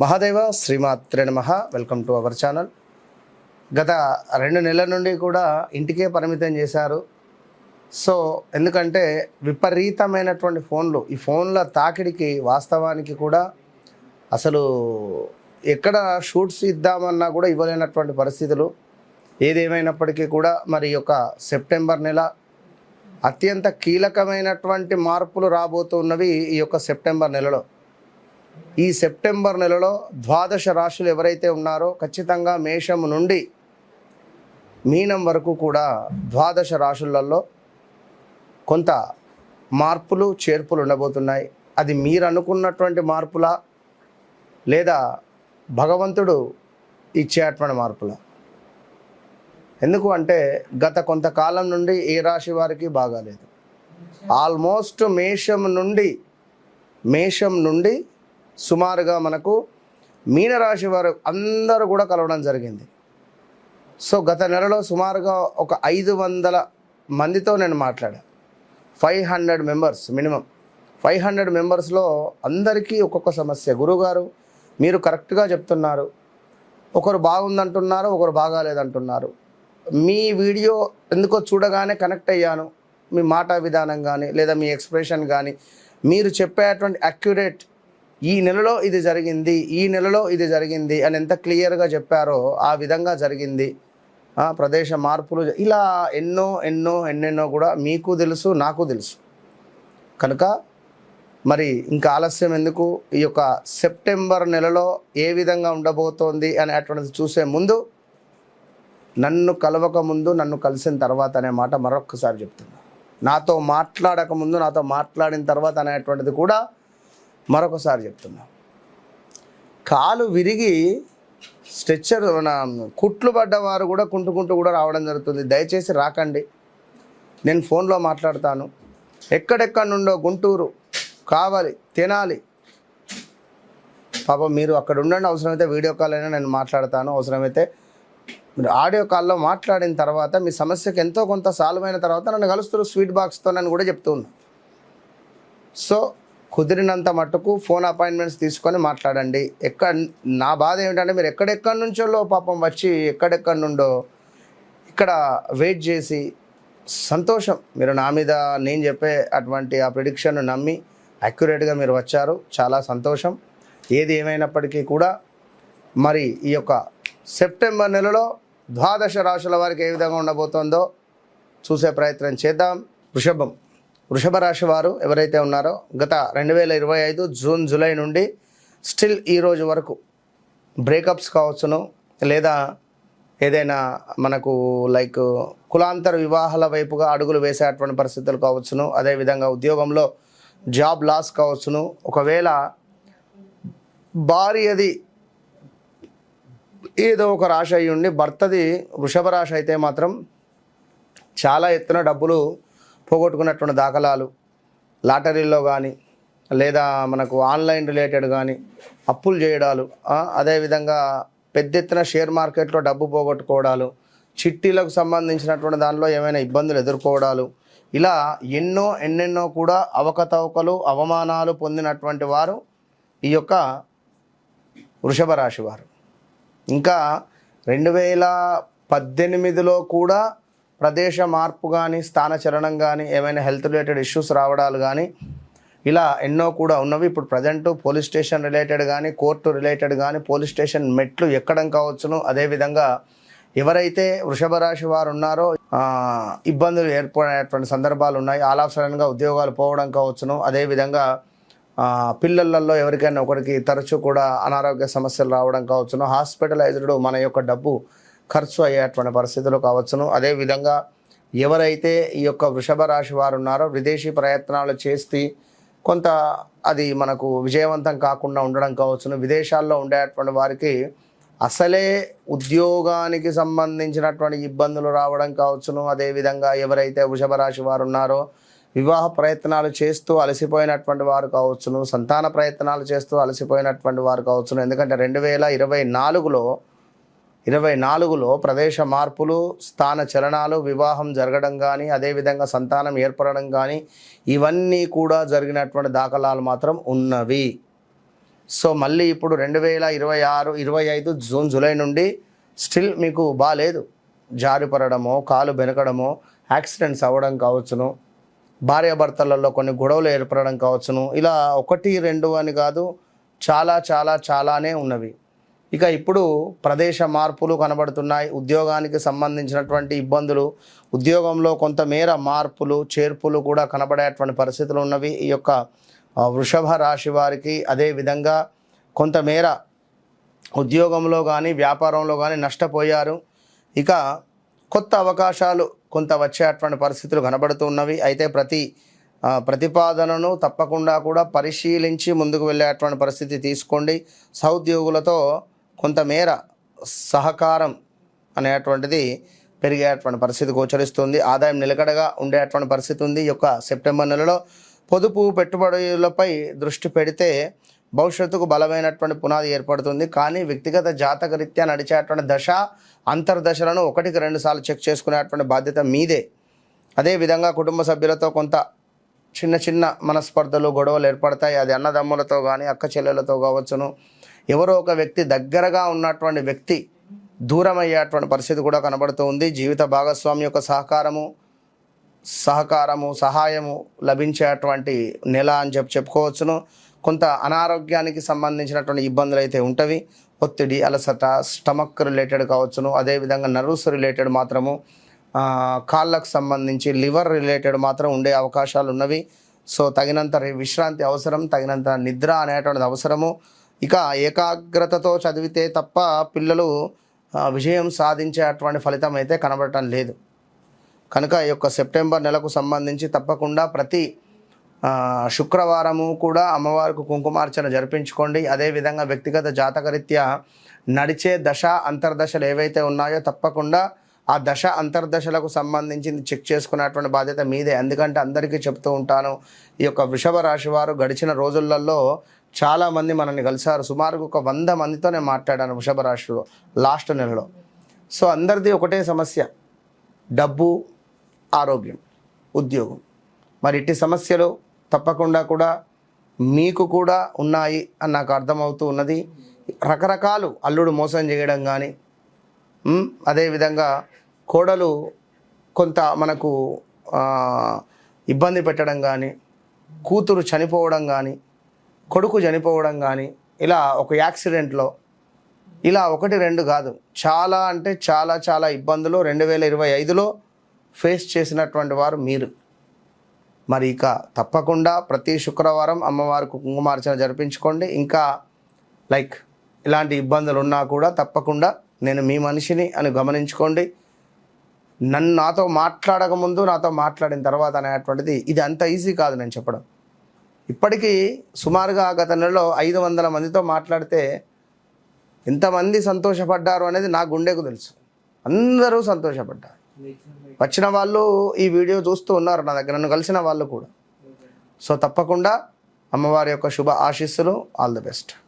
మహాదేవ శ్రీమాత్రే నమః. Welcome to our channel. గత 2 నెలల నుండి కూడా ఇంటికే పరిమితం చేశారు. సో ఎందుకంటే విపరీతమైనటువంటి ఫోన్లు, ఈ ఫోన్ల తాకిడికి వాస్తవానికి కూడా అసలు ఎక్కడ షూట్స్ ఇద్దామన్నా కూడా ఇవ్వలేనటువంటి పరిస్థితులు. ఏదేమైనప్పటికీ కూడా మరి యొక్క సెప్టెంబర్ నెల అత్యంత కీలకమైనటువంటి మార్పులు రాబోతున్నవి ఈ యొక్క సెప్టెంబర్ నెలలో. ఈ సెప్టెంబర్ నెలలో ద్వాదశ రాశులు ఎవరైతే ఉన్నారో ఖచ్చితంగా మేషం నుండి మీనం వరకు కూడా ద్వాదశ రాశులలో కొంత మార్పులు చేర్పులు ఉండబోతున్నాయి. అది మీరు అనుకున్నటువంటి మార్పులా లేదా భగవంతుడు ఇచ్చేటువంటి మార్పులా? ఎందుకు అంటే గత కొంతకాలం నుండి ఏ రాశి వారికి బాగాలేదు. ఆల్మోస్ట్ మేషం నుండి సుమారుగా మనకు మీనరాశి వారు అందరూ కూడా కలవడం జరిగింది. సో గత నెలలో సుమారుగా ఒక 500 మందితో నేను మాట్లాడా. 500 మెంబర్స్ మినిమం. 500 మెంబర్స్లో అందరికీ ఒక్కొక్క సమస్య. గురువుగారు మీరు కరెక్ట్గా చెప్తున్నారు, ఒకరు బాగుందంటున్నారు, ఒకరు బాగాలేదంటున్నారు. మీ వీడియో ఎందుకో చూడగానే కనెక్ట్ అయ్యాను. మీ మాట విధానం కానీ లేదా మీ ఎక్స్ప్రెషన్ కానీ మీరు చెప్పేటువంటి అక్యురేట్, ఈ నెలలో ఇది జరిగింది, ఈ నెలలో ఇది జరిగింది అని ఎంత క్లియర్గా చెప్పారో ఆ విధంగా జరిగింది. ప్రదేశ మార్పులు ఇలా ఎన్నెన్నో కూడా మీకు తెలుసు, నాకు తెలుసు. కనుక మరి ఇంకా ఆలస్యం ఎందుకు? ఈ యొక్క సెప్టెంబర్ నెలలో ఏ విధంగా ఉండబోతోంది అనేటువంటిది చూసే ముందు, నన్ను కలవక ముందు, నన్ను కలిసిన తర్వాత అనే మాట మరొక్కసారి చెప్తున్నా. నాతో మాట్లాడక ముందు, నాతో మాట్లాడిన తర్వాత అనేటువంటిది కూడా మరొకసారి చెప్తున్నా. కాలు విరిగి స్ట్రెచ్చర్ కుట్లు పడ్డవారు కూడా కుంటుకుంటూ కూడా రావడం జరుగుతుంది. దయచేసి రాకండి. నేను ఫోన్లో మాట్లాడతాను. ఎక్కడెక్కడి నుండో గుంటూరు, కావాలి, తెనాలి, పాపం మీరు అక్కడ ఉండండి. అవసరమైతే వీడియో కాల్ అయినా నేను మాట్లాడతాను. అవసరమైతే మీరు ఆడియో కాల్లో మాట్లాడిన తర్వాత మీ సమస్యకి ఎంతో కొంత సాల్వ్ అయిన తర్వాత నన్ను కలుస్తారు స్వీట్ బాక్స్తో అని కూడా చెప్తూ ఉన్నా. సో కుదిరినంత మట్టుకు ఫోన్ అపాయింట్మెంట్స్ తీసుకొని మాట్లాడండి. నా బాధ ఏమిటంటే మీరు ఎక్కడెక్కడి నుంచో పాపం వచ్చి ఎక్కడెక్కడి నుండో ఇక్కడ వెయిట్ చేసి, సంతోషం మీరు నా మీద నేను చెప్పే అటువంటి ఆ ప్రిడిక్షన్ నమ్మి అక్యురేట్గా మీరు వచ్చారు. చాలా సంతోషం. ఏది ఏమైనప్పటికీ కూడా మరి ఈ యొక్క సెప్టెంబర్ నెలలో ద్వాదశ రాశుల వారికి ఏ విధంగా ఉండబోతోందో చూసే ప్రయత్నం చేద్దాం. వృషభ రాశి వారు ఎవరైతే ఉన్నారో గత 2025 జూన్ జూలై నుండి స్టిల్ ఈ రోజు వరకు బ్రేకప్స్ కావచ్చును, లేదా ఏదైనా మనకు లైక్ కులాంతర వివాహాల వైపుగా అడుగులు వేసేటువంటి పరిస్థితులు కావచ్చును. అదేవిధంగా ఉద్యోగంలో జాబ్ లాస్ కావచ్చును. ఒకవేళ భార్యది ఏదో ఒక రాశి అయి ఉండి భర్తది వృషభ రాశి అయితే మాత్రం చాలా ఎత్తున డబ్బులు పోగొట్టుకున్నటువంటి దాఖలాలు, లాటరీల్లో కానీ లేదా మనకు ఆన్లైన్ రిలేటెడ్ కానీ అప్పులు చేయడాలు, అదేవిధంగా పెద్ద ఎత్తున షేర్ మార్కెట్లో డబ్బు పోగొట్టుకోవడాలు, చిట్టీలకు సంబంధించినటువంటి దానిలో ఏమైనా ఇబ్బందులు ఎదుర్కోవడాలు, ఇలా ఎన్నెన్నో కూడా అవకతవకలు, అవమానాలు పొందినటువంటి వారు ఈ యొక్క వృషభ రాశి వారు. ఇంకా 2018లో కూడా ప్రదేశ మార్పు కానీ, స్థానచలనం కానీ, ఏమైనా హెల్త్ రిలేటెడ్ ఇష్యూస్ రావడాలు కానీ ఇలా ఎన్నో కూడా ఉన్నవి. ఇప్పుడు ప్రజెంట్ పోలీస్ స్టేషన్ రిలేటెడ్ కానీ, కోర్టు రిలేటెడ్ కానీ, పోలీస్ స్టేషన్ మెట్లు ఎక్కడం కావచ్చును. అదేవిధంగా ఎవరైతే వృషభ రాశి వారు ఉన్నారో ఇబ్బందులు ఏర్పడేటువంటి సందర్భాలు ఉన్నాయి. ఆల్ ఆఫ్ సడన్గా ఉద్యోగాలు పోవడం కావచ్చును. అదేవిధంగా పిల్లలలో ఎవరికైనా ఒకరికి తరచూ కూడా అనారోగ్య సమస్యలు రావడం కావచ్చును. హాస్పిటలైజ్డ్ మన యొక్క డబ్బు ఖర్చు అయ్యేటువంటి పరిస్థితులు కావచ్చును. అదేవిధంగా ఎవరైతే ఈ యొక్క వృషభ రాశి వారు ఉన్నారో విదేశీ ప్రయత్నాలు చేసి కొంత అది మనకు విజయవంతం కాకుండా ఉండడం కావచ్చును. విదేశాల్లో ఉండేటువంటి వారికి అసలే ఉద్యోగానికి సంబంధించినటువంటి ఇబ్బందులు రావడం కావచ్చును. అదేవిధంగా ఎవరైతే వృషభ రాశి వారు ఉన్నారో వివాహ ప్రయత్నాలు చేస్తూ అలసిపోయినటువంటి వారు కావచ్చును, సంతాన ప్రయత్నాలు చేస్తూ అలసిపోయినటువంటి వారు కావచ్చును. ఎందుకంటే 2024లో ప్రదేశ మార్పులు, స్థాన చలనాలు, వివాహం జరగడం కానీ, అదేవిధంగా సంతానం ఏర్పడడం కానీ ఇవన్నీ కూడా జరిగినటువంటి దాఖలాలు మాత్రం ఉన్నవి. సో మళ్ళీ ఇప్పుడు 2026 25 జూన్ జూలై నుండి స్టిల్ మీకు బాగాలేదు. జారిపడడమో, కాలు బెనకడమో, యాక్సిడెంట్స్ అవ్వడం కావచ్చును, భార్యాభర్తలలో కొన్ని గొడవలు ఏర్పడడం కావచ్చును. ఇలా 1 2 అని కాదు, చాలానే ఉన్నవి. ఇక ఇప్పుడు ప్రదేశ మార్పులు కనబడుతున్నాయి. ఉద్యోగానికి సంబంధించినటువంటి ఇబ్బందులు, ఉద్యోగంలో కొంతమేర మార్పులు చేర్పులు కూడా కనబడేటువంటి పరిస్థితులు ఉన్నవి ఈ యొక్క వృషభ రాశి వారికి. అదేవిధంగా కొంతమేర ఉద్యోగంలో కానీ వ్యాపారంలో కానీ నష్టపోయారు. ఇక కొత్త అవకాశాలు కొంత వచ్చేటువంటి పరిస్థితులు కనబడుతున్నవి. అయితే ప్రతిపాదనను తప్పకుండా కూడా పరిశీలించి ముందుకు వెళ్ళేటువంటి పరిస్థితి తీసుకోండి. సహోద్యోగులతో కొంతమేర సహకారం అనేటువంటిది పెరిగేటువంటి పరిస్థితి గోచరిస్తుంది. ఆదాయం నిలకడగా ఉండేటువంటి పరిస్థితి ఉంది. ఈ యొక్క సెప్టెంబర్ నెలలో పొదుపు పెట్టుబడులపై దృష్టి పెడితే భవిష్యత్తుకు బలమైనటువంటి పునాది ఏర్పడుతుంది. కానీ వ్యక్తిగత జాతకరీత్యా నడిచేటువంటి దశ అంతర్దశలను 1కి 2 సార్లు చెక్ చేసుకునేటువంటి బాధ్యత మీదే. అదేవిధంగా కుటుంబ సభ్యులతో కొంత చిన్న మనస్పర్ధలు, గొడవలు ఏర్పడతాయి. అది అన్నదమ్ములతో కానీ అక్క చెల్లెలతో కావచ్చును. ఎవరో ఒక వ్యక్తి, దగ్గరగా ఉన్నటువంటి వ్యక్తి దూరం అయ్యేటువంటి పరిస్థితి కూడా కనబడుతూ ఉంది. జీవిత భాగస్వామి యొక్క సహాయము లభించేటువంటి నెల అని చెప్పుకోవచ్చును. కొంత అనారోగ్యానికి సంబంధించినటువంటి ఇబ్బందులు అయితే ఉంటవి. ఒత్తిడి, అలసట, స్టమక్ రిలేటెడ్ కావచ్చును. అదేవిధంగా నర్వ్స్ రిలేటెడ్ మాత్రము, కాళ్ళకు సంబంధించి లివర్ రిలేటెడ్ మాత్రం ఉండే అవకాశాలు ఉన్నవి. సో తగినంత విశ్రాంతి అవసరం, తగినంత నిద్ర అనేటువంటిది అవసరము. ఇక ఏకాగ్రతతో చదివితే తప్ప పిల్లలు విజయం సాధించేటువంటి ఫలితం అయితే కనబడటం లేదు. కనుక ఈ యొక్క సెప్టెంబర్ నెలకు సంబంధించి తప్పకుండా ప్రతి శుక్రవారము కూడా అమ్మవారికి కుంకుమార్చన జరిపించుకోండి. అదేవిధంగా వ్యక్తిగత జాతకరీత్యా నడిచే దశ అంతర్దశలు ఏవైతే ఉన్నాయో తప్పకుండా ఆ దశ అంతర్దశలకు సంబంధించింది చెక్ చేసుకునేటువంటి బాధ్యత మీదే. ఎందుకంటే అందరికీ చెప్తూ ఉంటాను, ఈ యొక్క వృషభ రాశి వారు గడిచిన రోజులలో చాలామంది మనల్ని కలిశారు. సుమారుగా ఒక 100 మందితో నేను మాట్లాడాను వృషభ రాశిలో లాస్ట్ నెలలో. సో అందరిది ఒకటే సమస్య, డబ్బు, ఆరోగ్యం, ఉద్యోగం. మరి ఇట్టి సమస్యలు తప్పకుండా కూడా మీకు కూడా ఉన్నాయి అని నాకు అర్థమవుతూ ఉన్నది. రకరకాలు అల్లుడు మోసం చేయడం కానీ, అదేవిధంగా కోడలు కొంత మనకు ఇబ్బంది పెట్టడం కానీ, కూతురు చనిపోవడం కానీ, కొడుకు చనిపోవడం కానీ, ఇలా ఒక యాక్సిడెంట్లో ఇలా 1 2 కాదు, చాలా అంటే చాలా ఇబ్బందులు 2025లో ఫేస్ చేసినటువంటి వారు మీరు. మరి ఇక తప్పకుండా ప్రతి శుక్రవారం అమ్మవారికి కుంకుమార్చన జరిపించుకోండి. ఇంకా ఇలాంటి ఇబ్బందులు ఉన్నా కూడా తప్పకుండా నేను మీ మనిషిని అని గమనించుకోండి. నాతో మాట్లాడక ముందు, నాతో మాట్లాడిన తర్వాత అనేటువంటిది ఇది అంత ఈజీ కాదు నేను చెప్పడం. ఇప్పటికీ సుమారుగా గత నెలలో 500 మందితో మాట్లాడితే ఎంతమంది సంతోషపడ్డారు అనేది నా గుండెకు తెలుసు. అందరూ సంతోషపడ్డారు. వచ్చిన వాళ్ళు ఈ వీడియో చూస్తూ ఉన్నారు నా దగ్గర, నన్ను కలిసిన వాళ్ళు కూడా. సో తప్పకుండా అమ్మవారి యొక్క శుభ ఆశీస్సులు. All the best.